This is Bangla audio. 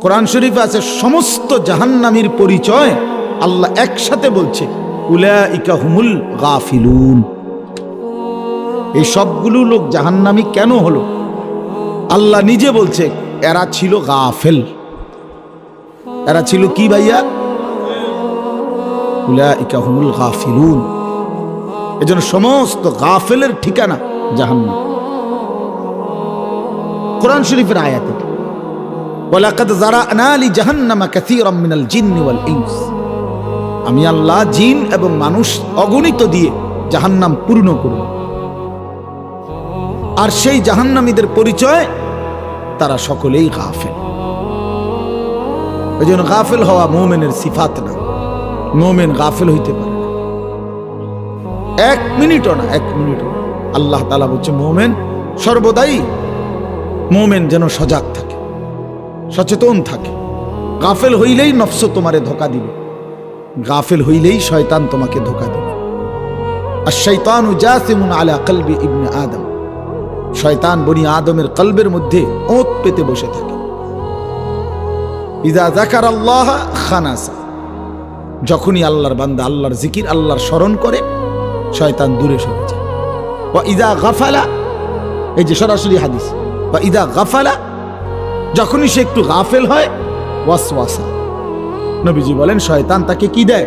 কোরআন শরীফে আছে সমস্ত জাহান্নামীর পরিচয় আল্লাহ একসাথে বলছে, উলাইকা হুমুল গাফিলুন। এই সবগুলো লোক জাহান্নামী কেন হলো? আল্লাহ নিজে বলছে এরা ছিল গাফেল। এরা ছিল কি ভাইয়া? উলাইকা হুমুল গাফিলুন। এজন্য সমস্ত গাফেলের ঠিকানা জাহান্নাম। কোরআন শরীফের আয়াতে ওয়ালাকাদ যারানা লি জাহান্নামা কাসীরাম মিনাল জিন্নি ওয়াল ইনস। আমি আল্লাহ জিন এবং মানুষ অগণিত দিয়ে জাহান্নাম পূর্ণ করব। আর সেই জাহান্নামীদের পরিচয় তারা সকলেই গাফেল। এজন্য গাফেল হওয়া মুমিনের সিফাত না। মুমিন গাফেল হইতে পারে না, এক মিনিটও না, এক মিনিটও। আল্লাহ তাআলা বলছে মুমিন সর্বদাই, মুমিন যেন সজাগ থাকে, সচেতন থাকে। গাফেল হইলেই নফস তোমারে ধোঁকা দিবে, গাফেল হইলেই শয়তান তোমাকে ধোঁকা দিবে। আর শয়তানু জাসিমুন আলা কলবি ইবনে আদম। শয়তান বনি আদমের কলবের মধ্যে ওঁত পেতে বসে থাকে। ইযা যাকারাল্লাহ খানাসা। যখনই আল্লাহর বান্দা আল্লাহর জিকির, আল্লাহর স্মরণ করে, শয়তান দূরে সরে যায়। ওয়া ইযা গাফালা, এই যে সরাসরি হাদিস, ওয়া ইযা গাফালা, যখনই সে একটু গাফেল হয়, ওয়াসওয়াসা। নবীজি বলেন শয়তান তাকে কি দেয়?